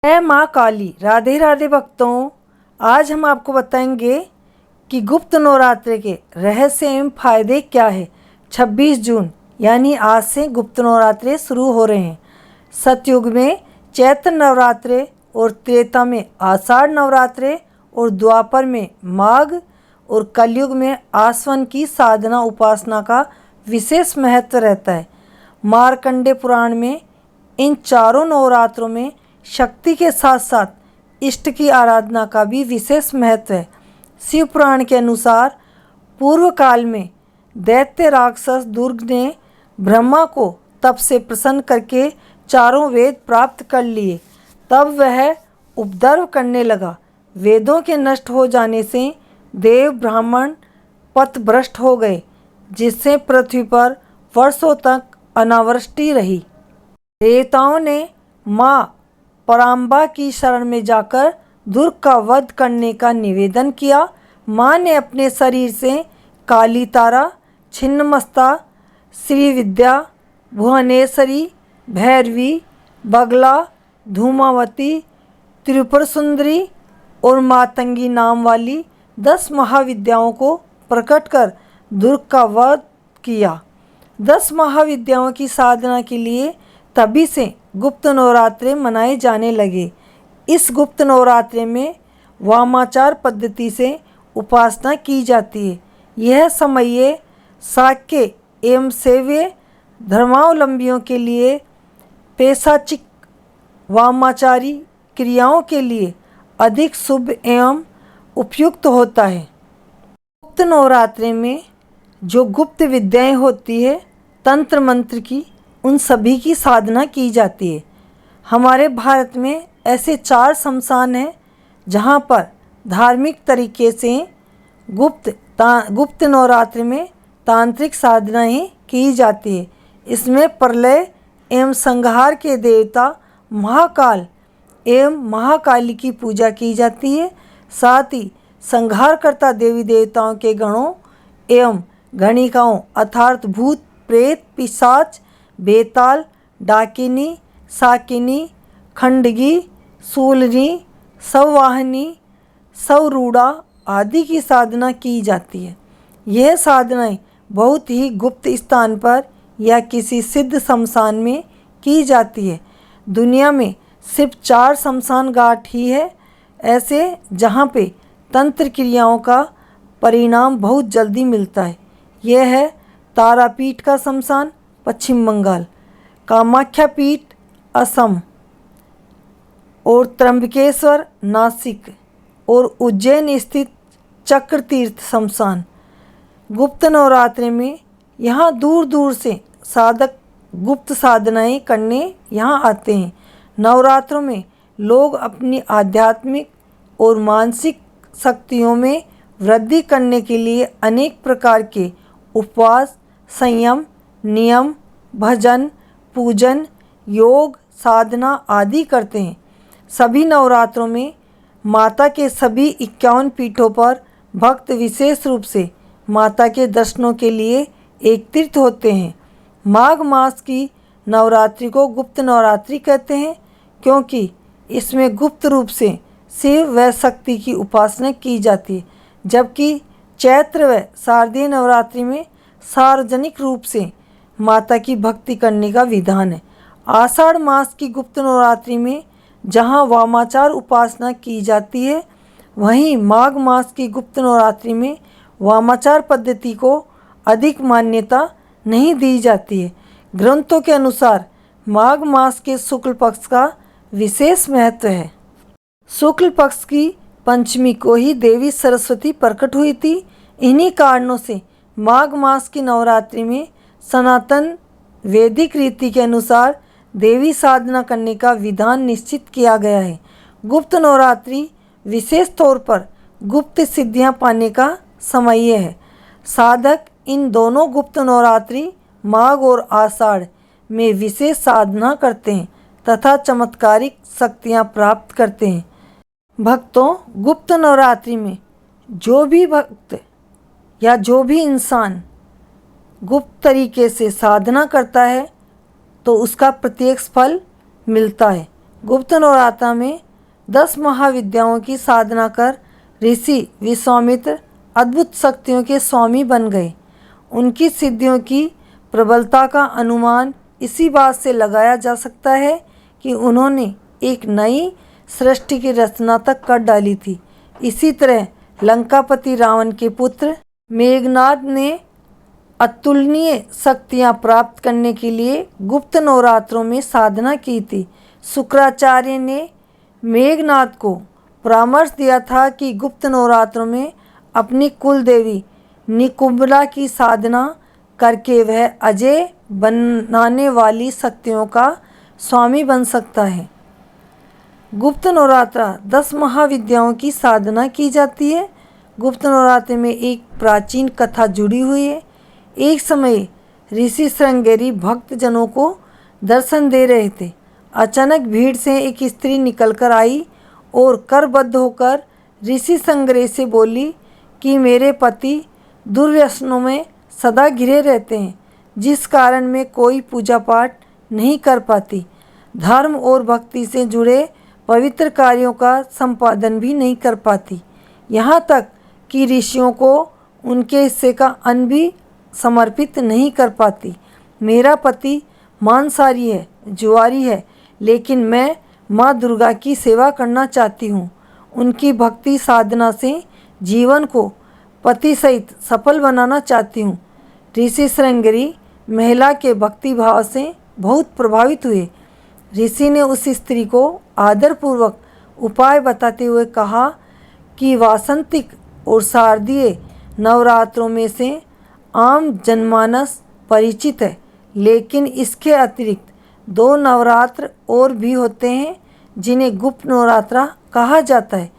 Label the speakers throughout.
Speaker 1: है माँ काली। राधे राधे भक्तों, आज हम आपको बताएंगे कि गुप्त नवरात्रि के रहस्य एवं फायदे क्या है। 26 जून यानी आज से गुप्त नवरात्रि शुरू हो रहे हैं। सतयुग में चैत्र नवरात्रि और त्रेता में आषाढ़ नवरात्रि और द्वापर में माघ और कलयुग में आश्वन की साधना उपासना का विशेष महत्व रहता है। मार्कंडे पुराण में इन चारों नवरात्रों में शक्ति के साथ साथ इष्ट की आराधना का भी विशेष महत्व है। शिव पुराण के अनुसार पूर्व काल में दैत्य राक्षस दुर्ग ने ब्रह्मा को तप से प्रसन्न करके चारों वेद प्राप्त कर लिए। तब वह उपद्रव करने लगा। वेदों के नष्ट हो जाने से देव ब्राह्मण पथभ्रष्ट हो गए, जिससे पृथ्वी पर वर्षों तक अनावृष्टि रही। देवताओं ने माँ पराम्बा की शरण में जाकर दुर्ग का वध करने का निवेदन किया। माँ ने अपने शरीर से काली तारा, छिन्नमस्ता, श्रीविद्या, भुवनेश्वरी, भैरवी, बगला, धूमावती, त्रिपुर सुंदरी और मातंगी नाम वाली 10 महाविद्याओं को प्रकट कर दुर्ग का वध किया। 10 महाविद्याओं की साधना के लिए तभी से गुप्त नवरात्रि मनाए जाने लगे। इस गुप्त नवरात्रि में वामाचार पद्धति से उपासना की जाती है। यह समय शाक्य एवं शैव धर्मावलंबियों के लिए पैशाचिक वामाचारी क्रियाओं के लिए अधिक शुभ एवं उपयुक्त होता है। गुप्त नवरात्रि में जो गुप्त विद्याएं होती है, तंत्र मंत्र की, उन सभी की साधना की जाती है। हमारे भारत में ऐसे 4 शमशान हैं जहाँ पर धार्मिक तरीके से गुप्त नवरात्रि में तांत्रिक साधनाएं की जाती है। इसमें प्रलय एवं संहार के देवता महाकाल एवं महाकाली की पूजा की जाती है। साथ ही संहारकर्ता देवी देवताओं के गणों एवं गणिकाओं अर्थात भूत, प्रेत, पिशाच, बेताल, डाकिनी, साकिनी, खंडगी, शूलनी, सौवाहिनी, सौरूढ़ा आदि की साधना की जाती है। यह साधनाएं बहुत ही गुप्त स्थान पर या किसी सिद्ध शमशान में की जाती है। दुनिया में सिर्फ 4 शमशान घाट ही है ऐसे जहाँ पे तंत्र क्रियाओं का परिणाम बहुत जल्दी मिलता है। यह है तारापीठ का शमशान पश्चिम बंगाल, कामाख्या पीठ असम और त्र्यंबकेश्वर नासिक और उज्जैन स्थित चक्र तीर्थ शमशान। गुप्त नवरात्रि में यहाँ दूर दूर से साधक गुप्त साधनाएं करने यहाँ आते हैं। नवरात्रों में लोग अपनी आध्यात्मिक और मानसिक शक्तियों में वृद्धि करने के लिए अनेक प्रकार के उपवास, संयम, नियम, भजन, पूजन, योग, साधना आदि करते हैं। सभी नवरात्रों में माता के सभी 51 पीठों पर भक्त विशेष रूप से माता के दर्शनों के लिए एकत्रित होते हैं। माघ मास की नवरात्रि को गुप्त नवरात्रि कहते हैं, क्योंकि इसमें गुप्त रूप से शिव व शक्ति की उपासना की जाती है, जबकि चैत्र व शारदीय नवरात्रि में सार्वजनिक रूप से माता की भक्ति करने का विधान है। आषाढ़ मास की गुप्त नवरात्रि में जहाँ वामाचार उपासना की जाती है, वहीं माघ मास की गुप्त नवरात्रि में वामाचार पद्धति को अधिक मान्यता नहीं दी जाती है। ग्रंथों के अनुसार माघ मास के शुक्ल पक्ष का विशेष महत्व है। शुक्ल पक्ष की पंचमी को ही देवी सरस्वती प्रकट हुई थी। इन्हीं कारणों से माघ मास की नवरात्रि में सनातन वैदिक रीति के अनुसार देवी साधना करने का विधान निश्चित किया गया है। गुप्त नवरात्रि विशेष तौर पर गुप्त सिद्धियां पाने का समय है। साधक इन दोनों गुप्त नवरात्रि माघ और आषाढ़ में विशेष साधना करते हैं तथा चमत्कारिक शक्तियां प्राप्त करते हैं। भक्तों, गुप्त नवरात्रि में जो भी भक्त या जो भी इंसान गुप्त तरीके से साधना करता है तो उसका प्रत्यक्ष फल मिलता है। गुप्त नवरात्र में 10 महाविद्याओं की साधना कर ऋषि विश्वामित्र अद्भुत शक्तियों के स्वामी बन गए। उनकी सिद्धियों की प्रबलता का अनुमान इसी बात से लगाया जा सकता है कि उन्होंने एक नई सृष्टि की रचना तक कर डाली थी। इसी तरह लंकापति रावण के पुत्र मेघनाद ने अतुलनीय शक्तियां प्राप्त करने के लिए गुप्त नवरात्रों में साधना की थी। शुक्राचार्य ने मेघनाद को परामर्श दिया था कि गुप्त नवरात्रों में अपनी कुल देवी निकुंभला की साधना करके वह अजय बनाने वाली शक्तियों का स्वामी बन सकता है। गुप्त नवरात्र 10 महाविद्याओं की साधना की जाती है। गुप्त नवरात्र में एक प्राचीन कथा जुड़ी हुई है। एक समय ऋषि श्रृंगेरी भक्तजनों को दर्शन दे रहे थे। अचानक भीड़ से एक स्त्री निकलकर आई और करबद्ध होकर ऋषि श्रृंगेरी से बोली कि मेरे पति दुर्व्यसनों में सदा घिरे रहते हैं, जिस कारण मैं कोई पूजा पाठ नहीं कर पाती, धर्म और भक्ति से जुड़े पवित्र कार्यों का संपादन भी नहीं कर पाती, यहाँ तक कि ऋषियों को उनके हिस्से का अन्न भी समर्पित नहीं कर पाती। मेरा पति मांसाहारी है, जुआरी है, लेकिन मैं माँ दुर्गा की सेवा करना चाहती हूँ। उनकी भक्ति साधना से जीवन को पति सहित सफल बनाना चाहती हूँ। ऋषि श्रृंगेरी महिला के भक्ति भाव से बहुत प्रभावित हुए। ऋषि ने उस स्त्री को आदरपूर्वक उपाय बताते हुए कहा कि वासंतिक और शारदीय नवरात्रों में से आम जनमानस परिचित है, लेकिन इसके अतिरिक्त 2 नवरात्र और भी होते हैं जिन्हें गुप्त नवरात्र कहा जाता है।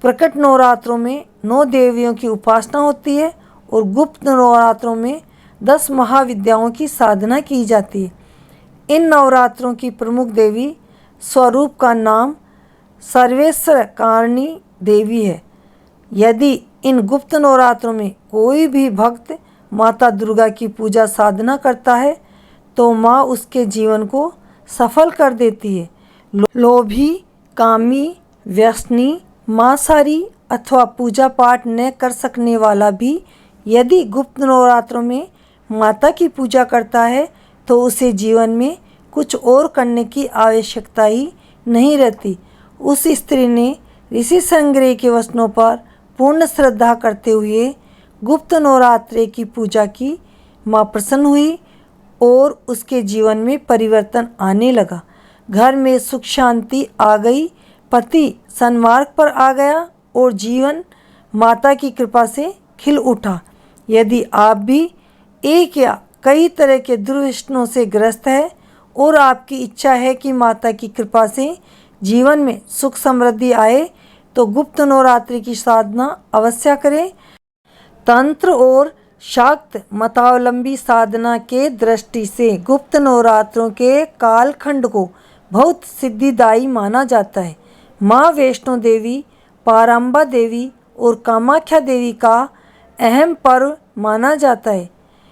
Speaker 1: प्रकट नवरात्रों में 9 देवियों की उपासना होती है और गुप्त नवरात्रों में 10 महाविद्याओं की साधना की जाती है। इन नवरात्रों की प्रमुख देवी स्वरूप का नाम सर्वेश्वर कारणी देवी है। यदि इन गुप्त नवरात्रों में कोई भी भक्त माता दुर्गा की पूजा साधना करता है तो माँ उसके जीवन को सफल कर देती है। लोभी, कामी, व्यसनी, मांसाहारी अथवा पूजा पाठ न कर सकने वाला भी यदि गुप्त नवरात्रों में माता की पूजा करता है तो उसे जीवन में कुछ और करने की आवश्यकता ही नहीं रहती। उस स्त्री ने ऋषि श्रृंगेरी के वचनों पर पूर्ण श्रद्धा करते हुए गुप्त नवरात्रि की पूजा की। माँ प्रसन्न हुई और उसके जीवन में परिवर्तन आने लगा। घर में सुख शांति आ गई, पति सन्मार्ग पर आ गया और जीवन माता की कृपा से खिल उठा। यदि आप भी एक या कई तरह के दुर्व्यसनों से ग्रस्त है और आपकी इच्छा है कि माता की कृपा से जीवन में सुख समृद्धि आए तो गुप्त नवरात्रि की साधना अवश्य करें। तंत्र और शाक्त मतावलंबी साधना के दृष्टि से गुप्त नवरात्रों के कालखंड को बहुत सिद्धिदायी माना जाता है। माँ वैष्णो देवी, पारंबा देवी और कामाख्या देवी का अहम पर्व माना जाता है।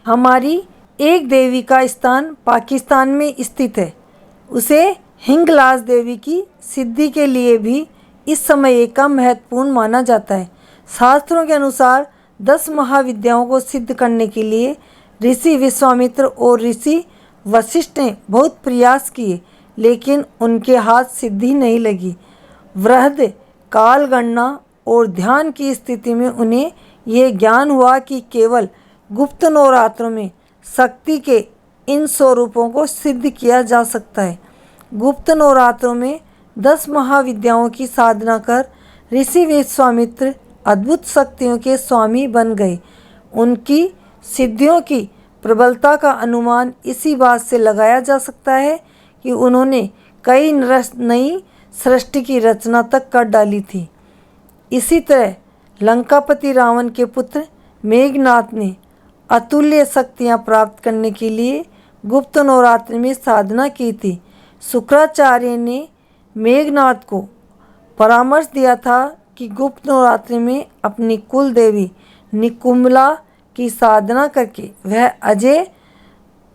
Speaker 1: हमारी एक देवी का स्थान पाकिस्तान में स्थित है। उसे हिंगलाज देवी की सिद्धि के लिए भी इस समय एक का महत्वपूर्ण माना जाता है। शास्त्रों के अनुसार 10 महाविद्याओं को सिद्ध करने के लिए ऋषि विश्वामित्र और ऋषि वशिष्ठ ने बहुत प्रयास किए, लेकिन उनके हाथ सिद्धि नहीं लगी। वृहद काल गणना और ध्यान की स्थिति में उन्हें यह ज्ञान हुआ कि केवल गुप्त नवरात्रों में शक्ति के इन स्वरूपों को सिद्ध किया जा सकता है। गुप्त नवरात्रों में 10 महाविद्याओं की साधना कर ऋषि विश्वामित्र अद्भुत शक्तियों के स्वामी बन गए। उनकी सिद्धियों की प्रबलता का अनुमान इसी बात से लगाया जा सकता है कि उन्होंने कई नई सृष्टि की रचना तक कर डाली थी। इसी तरह लंकापति रावण के पुत्र मेघनाद ने अतुल्य शक्तियाँ प्राप्त करने के लिए गुप्त नवरात्रि में साधना की थी। शुक्राचार्य ने मेघनाद को परामर्श दिया था कि गुप्त नवरात्रि में अपनी कुल देवी निकुंभला की साधना करके वह अजय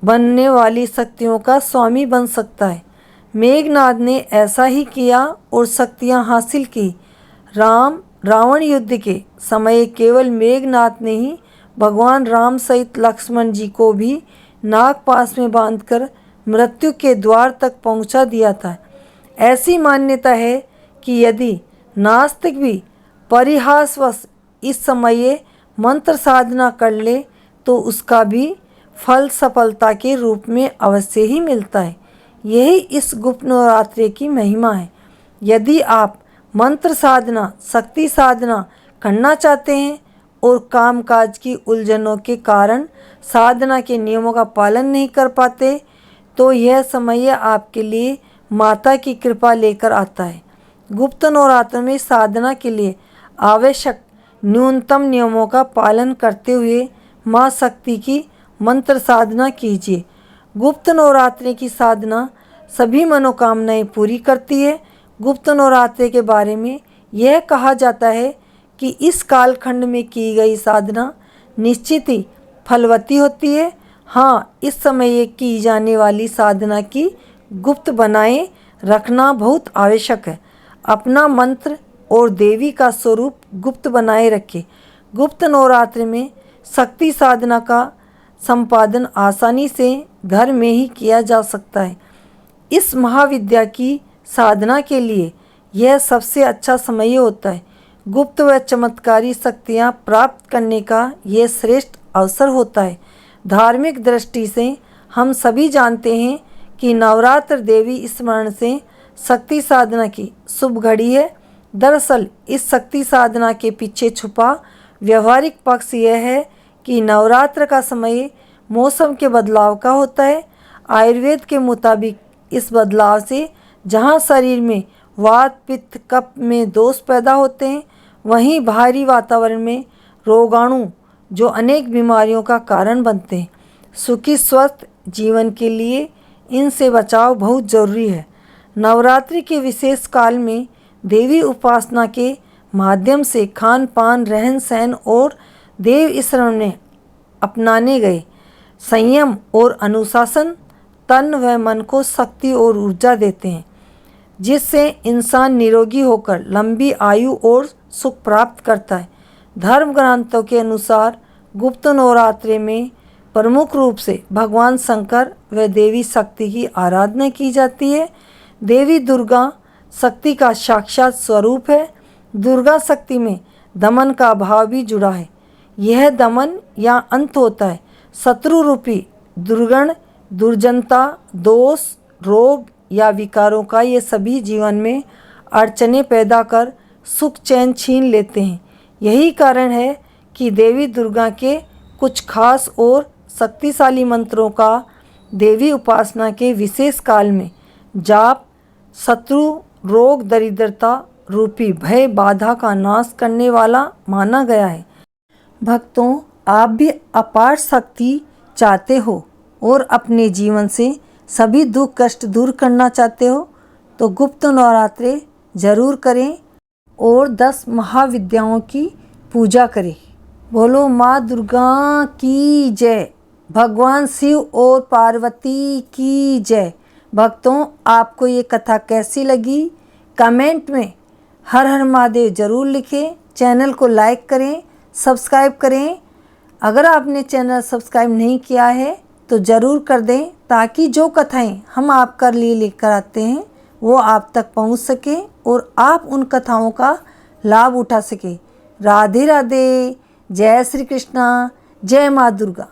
Speaker 1: बनने वाली शक्तियों का स्वामी बन सकता है। मेघनाद ने ऐसा ही किया और शक्तियाँ हासिल की। रावण युद्ध के समय केवल मेघनाद ने ही भगवान राम सहित लक्ष्मण जी को भी नागपाश में बांधकर मृत्यु के द्वार तक पहुंचा दिया था। ऐसी मान्यता है कि यदि नास्तिक भी परिहासवश इस समय मंत्र साधना कर ले तो उसका भी फल सफलता के रूप में अवश्य ही मिलता है। यही इस गुप्त नवरात्रि की महिमा है। यदि आप मंत्र साधना, शक्ति साधना करना चाहते हैं और कामकाज की उलझनों के कारण साधना के नियमों का पालन नहीं कर पाते, तो यह समय आपके लिए माता की कृपा लेकर आता है। गुप्त नवरात्र में साधना के लिए आवश्यक न्यूनतम नियमों का पालन करते हुए माँ शक्ति की मंत्र साधना कीजिए। गुप्त नवरात्रि की साधना सभी मनोकामनाएं पूरी करती है। गुप्त नवरात्रि के बारे में यह कहा जाता है कि इस कालखंड में की गई साधना निश्चित ही फलवती होती है। हाँ, इस समय की जाने वाली साधना की गुप्त बनाए रखना बहुत आवश्यक है। अपना मंत्र और देवी का स्वरूप गुप्त बनाए रखें। गुप्त नवरात्रि में शक्ति साधना का संपादन आसानी से घर में ही किया जा सकता है। इस महाविद्या की साधना के लिए यह सबसे अच्छा समय होता है। गुप्त व चमत्कारी शक्तियाँ प्राप्त करने का यह श्रेष्ठ अवसर होता है। धार्मिक दृष्टि से हम सभी जानते हैं कि नवरात्र देवी स्मरण से शक्ति साधना की शुभ घड़ी है। दरअसल इस शक्ति साधना के पीछे छुपा व्यवहारिक पक्ष यह है कि नवरात्र का समय मौसम के बदलाव का होता है। आयुर्वेद के मुताबिक इस बदलाव से जहाँ शरीर में वात, पित्त, कफ में दोष पैदा होते हैं, वहीं बाहरी वातावरण में रोगाणु जो अनेक बीमारियों का कारण बनते हैं। सुखी स्वस्थ जीवन के लिए इनसे बचाव बहुत जरूरी है। नवरात्रि के विशेष काल में देवी उपासना के माध्यम से खान पान, रहन सहन और देव स्मरण में अपनाने गए संयम और अनुशासन तन व मन को शक्ति और ऊर्जा देते हैं, जिससे इंसान निरोगी होकर लंबी आयु और सुख प्राप्त करता है। धर्म ग्रंथों के अनुसार गुप्त नवरात्रि में प्रमुख रूप से भगवान शंकर व देवी शक्ति की आराधना की जाती है। देवी दुर्गा शक्ति का साक्षात स्वरूप है। दुर्गा शक्ति में दमन का भाव भी जुड़ा है। यह दमन या अंत होता है। शत्रु रूपी दुर्गण, दुर्जनता, दोष, रोग या विकारों का ये सभी जीवन में अड़चने पैदा कर सुख चैन छीन लेते हैं। यही कारण है कि देवी दुर्गा के कुछ खास और शक्तिशाली मंत्रों का देवी उपासना के विशेष काल में जाप शत्रु, रोग, दरिद्रता रूपी भय बाधा का नाश करने वाला माना गया है। भक्तों, आप भी अपार शक्ति चाहते हो और अपने जीवन से सभी दुख कष्ट दूर करना चाहते हो तो गुप्त नवरात्रि जरूर करें और 10 महाविद्याओं की पूजा करें। बोलो माँ दुर्गा की जय, भगवान शिव और पार्वती की जय। भक्तों, आपको ये कथा कैसी लगी कमेंट में हर हर महादेव जरूर लिखें। चैनल को लाइक करें, सब्सक्राइब करें। अगर आपने चैनल सब्सक्राइब नहीं किया है तो ज़रूर कर दें, ताकि जो कथाएं हम आपके लिए लेकर आते हैं वो आप तक पहुंच सके और आप उन कथाओं का लाभ उठा सके। राधे राधे, जय श्री कृष्णा, जय माँ दुर्गा।